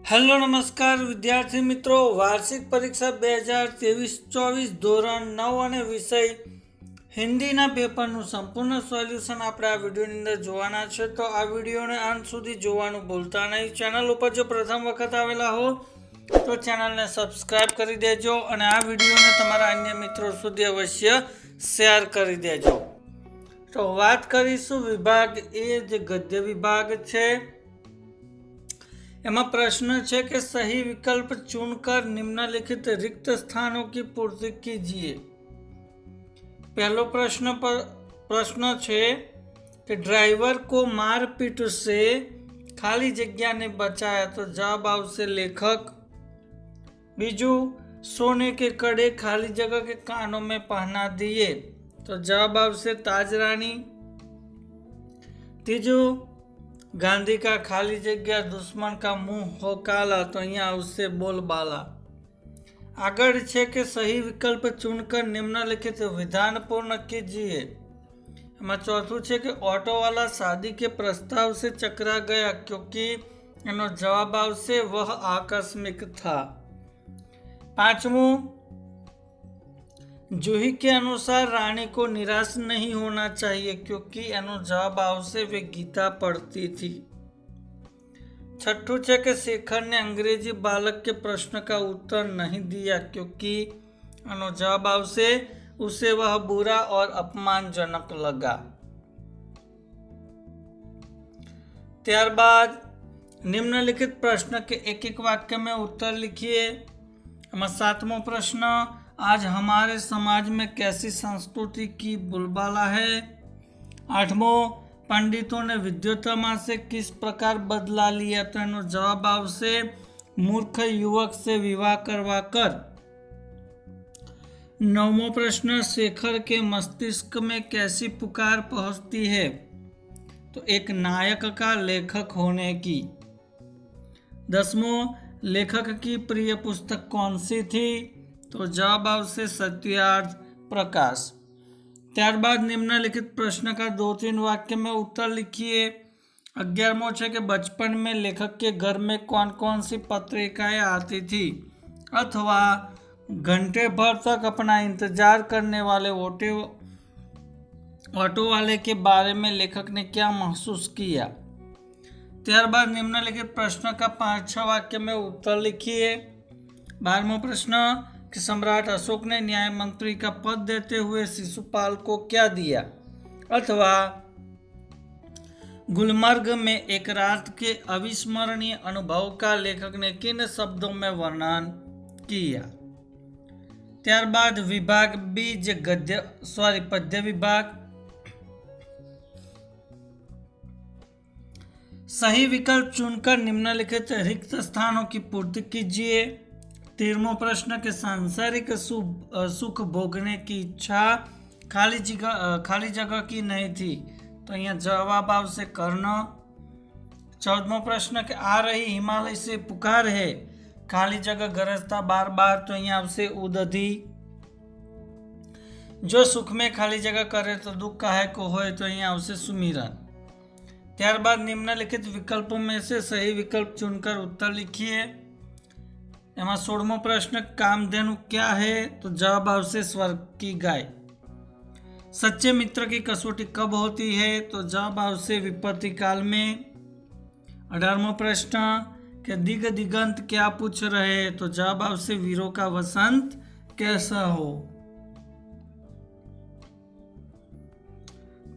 Hello નમસ્કાર વિદ્યાર્થી મિત્રો, વાર્ષિક પરીક્ષા 2023-24 ધોરણ 9 અને વિષય હિન્દીના પેપરનું સંપૂર્ણ સોલ્યુશન આપણે આ વિડીયોની અંદર જોવાના છે. તો આ વિડીયોને અંત સુધી જોવાનું ભૂલતા નહીં. ચેનલ ઉપર જો પ્રથમ વખત આવેલા હો તો ચેનલને સબસ્ક્રાઈબ કરી દેજો અને આ વિડીયોને તમારા અન્ય મિત્રો સુધી અવશ્ય શેર કરી દેજો. તો વાત કરીશું વિભાગ એ, જે ગદ્ય વિભાગ છે. एमा प्रश्न है कि सही विकल्प चुनकर निम्नलिखित रिक्त स्थानों की पूर्ति कीजिए. पहलो प्रश्न है कि ड्राइवर को मारपीट से खाली जगह ने बचाया, तो जवाब आवशे लेखक. बीजू, सोने के कड़े खाली जगह के कानों में पहना दिए, तो जवाब आवशे ताजरानी. तीजू, गांधी का खाली जगह दुश्मन का मुंह हो काला, तो अहींया आवशे बोलबाला. आगळ छे कि सही विकल्प चुनकर निम्नलिखित विधान पूर्ण कीजिए. एमां चौथुं छे कि ऑटो वाला शादी के प्रस्ताव से चकरा गया क्योंकि एनो जवाब आवशे वह आकस्मिक था. पांचमું, जूही के अनुसार रानी को निराश नहीं होना चाहिए क्योंकि एनो जवाब आवशे वे गीता पढ़ती थी. छठू है कि शेखर ने अंग्रेजी बालक के प्रश्न का उत्तर नहीं दिया क्योंकि एनो जवाब आवशे उसे वह बुरा और अपमानजनक लगा. त्यारबाद निम्नलिखित प्रश्न के एक एक वाक्य में उत्तर लिखिए. सातवां प्रश्न, आज हमारे समाज में कैसी संस्कृति की बोलबाला है. आठवां, पंडितों ने विद्योत्तमा से किस प्रकार बदला लिया, तो एनो जवाब आवशे मूर्ख युवक से विवाह करवाकर. नौमो प्रश्न, शेखर के मस्तिष्क में कैसी पुकार पहुंचती है, तो एक नायक का लेखक होने की. 10वां, लेखक की प्रिय पुस्तक कौन सी थी, तो जवाब आवशे सत्यार्थ प्रकाश. त्यारबाद निम्नलिखित प्रश्न का 2-3 वाक्य में उत्तर लिखिए. 11वां है कि बचपन में लेखक के घर में कौन कौन सी पत्रिकाएं आती थी, अथवा घंटे भर तक अपना इंतजार करने वाले ऑटो वाले के बारे में लेखक ने क्या महसूस किया. त्यारबाद निम्नलिखित प्रश्न का 5-6 वाक्य में उत्तर लिखिए. 12वां प्रश्न कि सम्राट अशोक ने न्याय मंत्री का पद देते हुए शिशुपाल को क्या दिया, अथवा गुलमर्ग में एक रात के अविस्मरणीय अनुभव का लेखक ने किन शब्दों में वर्णन किया. त्यारबाद विभाग बी, पद्य विभाग. सही विकल्प चुनकर निम्नलिखित रिक्त स्थानों की पूर्ति कीजिए. 13वां प्रश्न के सांसारिक सुख भोगने की इच्छा खाली जगह की नहीं थी, तो अहींया जवाब आवशे कर्ण. 14वां प्रश्न के आ रही हिमालय से पुकार है खाली जगह गरजता बार बार, तो अहींया आवशे उदधी. जो सुख में खाली जगह करे तो दुख काहे को होय, तो अहींया आवशे सुमिरन. त्यारबाद निम्नलिखित विकल्पों में से सही विकल्प चुनकर उत्तर लिखिए. एमा 16वां प्रश्न, कामधेनु क्या है, तो जवाब आवशे स्वर्ग की गाय. सच्चे मित्र की कसौटी कब होती है, तो जवाब आवशे विपत्ति काल में. 18वां प्रश्न कि दिग दिगंत क्या पूछ रहे, तो जवाब आवशे वीरों का वसंत कैसा हो.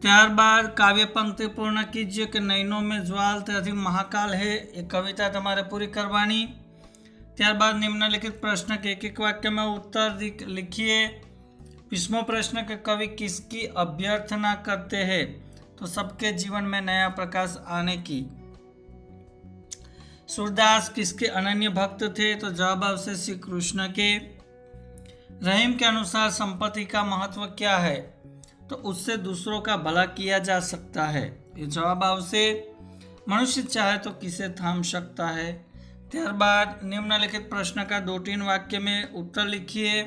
त्यारबाद काव्य पंक्ति पूर्ण कीजिए कि नैनों में ज्वाल त्याथी महाकाल है, ये कविता तमारे पूरी करवानी. त्यारबाद निम्नलिखित प्रश्न के एक एक वाक्य में उत्तर लिखिए. 20वां प्रश्न के कवि किसकी अभ्यर्थना करते हैं, तो सबके जीवन में नया प्रकाश आने की. सूरदास किसके अनन्य भक्त थे, तो जवाब आवशे श्री कृष्ण के. रहीम के अनुसार संपत्ति का महत्व क्या है, तो उससे दूसरों का भला किया जा सकता है. ये जवाब आवशे मनुष्य चाहे तो किसे थाम सकता है. त्यारबाद निम्नलिखित प्रश्न का 2-3 वाक्य में उत्तर लिखिए.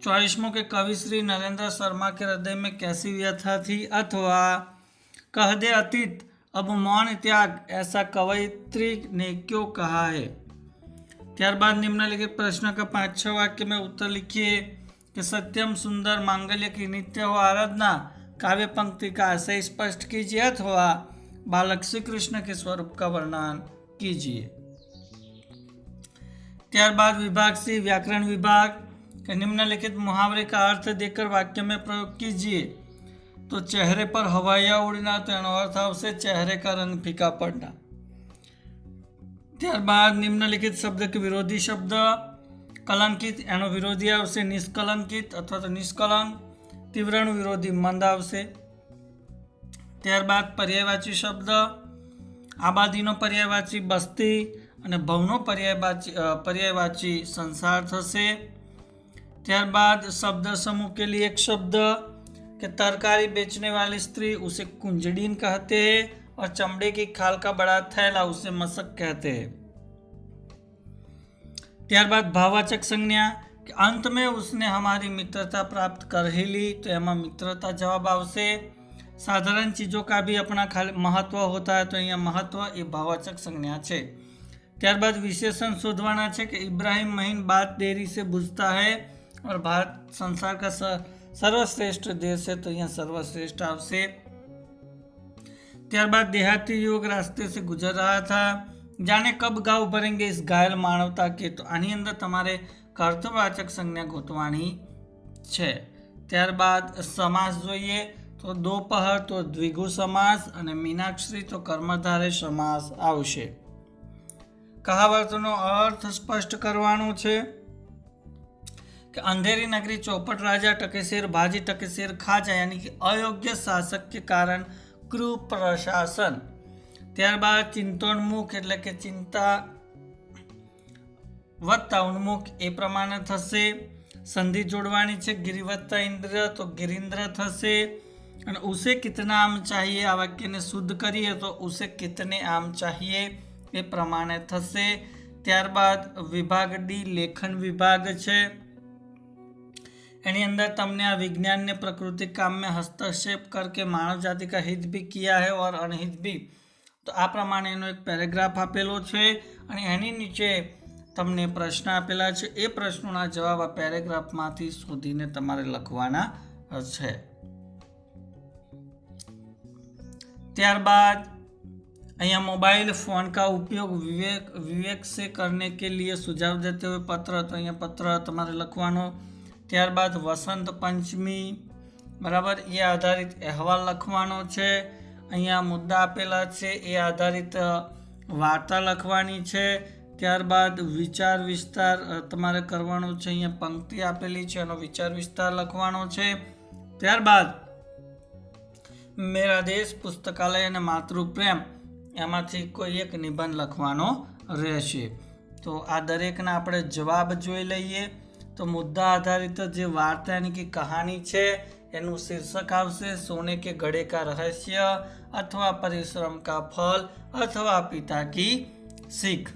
24वां के कवि श्री नरेंद्र शर्मा के हृदय में कैसी व्यथा थी, अथवा कह दे अतीत अब मौन त्याग ऐसा कवयित्री ने क्यों कहा है। ત્યારબાદ निम्नलिखित प्रश्न का 5-6 वाक्य में उत्तर लिखिए कि सत्यम सुंदर मांगल्य की नित्य हो आराधना काव्य पंक्ति का आशय स्पष्ट कीजिए अथवा बालक श्री कृष्ण के स्वरूप का वर्णन कीजिए। ત્યારબાદ विभाग सी व्याकरण विभाग के निम्नलिखित मुहावरे का अर्थ देकर वाक्य में प्रयोग कीजिए। तो चेहरे पर हवाइया उड़ना, तो एनो अर्थ आवशे चेहरे का रंग फीका पड़ना। ત્યારબાદ निम्नलिखित शब्द के विरोधी शब्द कलंकित एनो विरोधी आवशे निष्कलंकित अथवा तो निष्कलंक। तीव्रण विरोधी मंद आवशे। ત્યારબાદ पर्यायवाची शब्द आबादीनो पर्यायवाची बस्ती અને ભવનો पर्यायवाची संसार થશે। ત્યારબાદ शब्द समूह के लिए एक शब्द कि तरकारी बेचने वाली स्त्री उसे कुंजड़ीन कहते हैं और चमड़े की खाल का बड़ा थैला उसे मशक कहते हैं। ત્યારબાદ भाववाचक संज्ञा कि अंत में उसने हमारी मित्रता प्राप्त कर ही ली, तो एમાં मित्रता जवाब आवशे। साधारण चीजों का भी अपना महत्व होता है, तो यहाँ महत्व ये भाववाचक संज्ञा है। ત્યારબાદ विशेषण शोधवाना है कि इब्राहिम महीन बात देरी से बुझता है और भारत संसार का सर्वश्रेष्ठ देश है, तो यहाँ सर्वश्रेष्ठ आवशे। ત્યારબાદ देहाती युवक रास्ते से गुजर रहा था, जाने कब गाँव भरेंगे इस घायल मानवता के, तो आनी अंदर तमारे कर्तव्यवाचक संज्ञा गोतवानी है। ત્યારબાદ समास जोईए तो दोपहर तो द्विगु समास और मीनाक्षरी तो कर्मधारय समास आवशे। कहावतनो अर्थ स्पष्ट करवानो छे कि अंधेरी नगरी चौपट राजा टकेसेर भाजी टकेसेर खाजा, यानी कि अयोग्य शासक के कारण क्रूर प्रशासन। ત્યારબાદ चिंतोन्मुख एटले के चिंता वत्ता उन्मुख ए प्रमाणे थशे। संधि जोड़वानी छे गिरिवत्ता इंद्र तो गिरिंद्र थशे। અને ઉસે કિતના આમ चाहिए આ વાક્યને શુદ્ધ કરીએ તો ઉસે કિતને આમ चाहिए એ પ્રમાણે થશે। ત્યારબાદ વિભાગ ડી લેખન વિભાગ છે, એની અંદર તમને આ વિજ્ઞાન ने प्रकृति काम में हस्तक्षेप करके मानव जाति का हित भी किया है और अनहित भी, तो आ प्रमाणे एनो एक पेरेग्राफ आपेलो छे અને એની નીચે તમને પ્રશ્ન આપેલા છે। એ પ્રશ્નોના જવાબ આ પેરેગ્રાફમાંથી શોધીને તમારે લખવાના છે। ત્યારબાદ અહીંયા मोबाइल फ़ोन का उपयोग विवेक से करने के लिए सुझाव देते हुए पत्र, तो અહીંયા पत्र તમારે લખવાનો। ત્યારબાદ वसंत पंचमी बराबर ये आधारित अहवाल લખવાનો છે। અહીંયા મુદ્દા આપેલા છે એ આધારિત વાર્તા લખવાની છે। ત્યારબાદ વિચાર વિસ્તાર તમારે કરવાનો છે, અહીંયા પંક્તિ આપેલી છે એનો વિચાર વિસ્તાર લખવાનો છે। ત્યારબાદ मेरा देश पुस्तकालय અને मातृप्रेम એમાંથી કોઈ એક નિબંધ લખવાનો રહેશે। તો આ દરેકના આપણે જવાબ જોઈ લઈએ। તો મુદ્દા આધારિત જે વાર્તા यानी कि कहानी છે એનું શીર્ષક આવશે सोने के घड़े का रहस्य अथवा परिश्रम का फल अथवा पिता की सीख।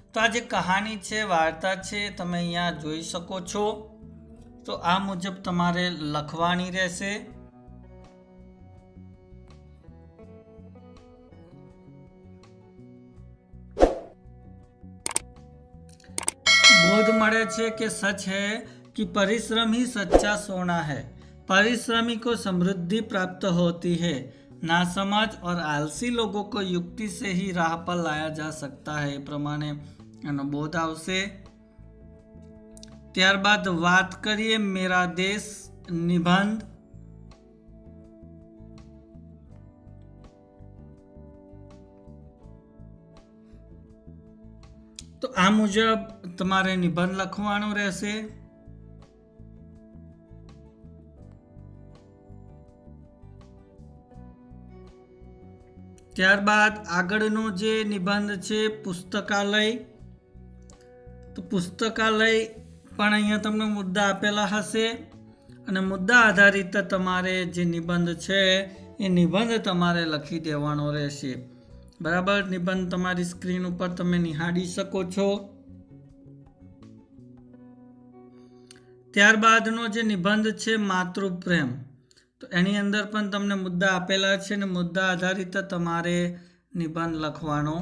तो आ जे कहानी છે वार्ता છે તમે અહીંયા જોઈ શકો છો। તો આ મુજબ તમારે લખવાની રહેશે। बोध मरे छे कि सच है कि परिश्रम ही सच्चा सोना है, परिश्रमी को समृद्धि प्राप्त होती है, नासमझ और आलसी लोगों को युक्ति से ही राह पर लाया जा सकता है, प्रमाणे एनो बोध आवशे। त्यारबाद बात करिए मेरा देश निबंध। तो आ मुजब तमारे निबंध लखवानो रहेशे। ત્યારબાદ આગળનો જે નિબંધ છે પુસ્તકાલય, તો પુસ્તકાલય પણ અહીંયા તમને મુદ્દા આપેલા હશે અને મુદ્દા આધારિત તમારે જે નિબંધ છે એ નિબંધ તમારે લખી દેવાનો રહેશે। बराबर निबंध तमारी स्क्रीन पर तमे निहाળી શકો છો। ત્યારબાદનો જે નિબંધ છે માતૃપ્રેમ, તો એની અંદર પણ તમને મુદ્દા આપેલા છે ને મુદ્દા આધારિત તમારે નિબંધ લખવાનો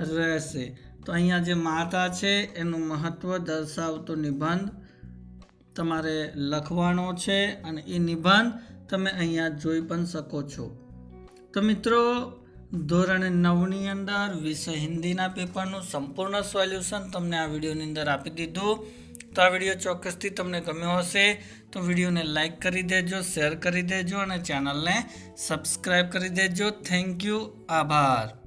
રહેશે. તો અહીંયા જે માતા છે એનું મહત્વ દર્શાવતો નિબંધ તમારે લખવાનો છે અને એ નિબંધ તમે અહીંયા જોઈ પણ શકો છો. તો મિત્રો, ધોરણ 9ની અંદર વિષય હિન્દીના પેપરનું સંપૂર્ણ સોલ્યુશન તમને આ વિડીયોની અંદર આપી દીધું. તો આ વિડીયો ચોક્કસથી તમને ગમ્યો હશે તો વિડીયોને લાઈક કરી દેજો, શેર કરી દેજો અને ચેનલને સબસ્ક્રાઈબ કરી દેજો. Thank you. આભાર.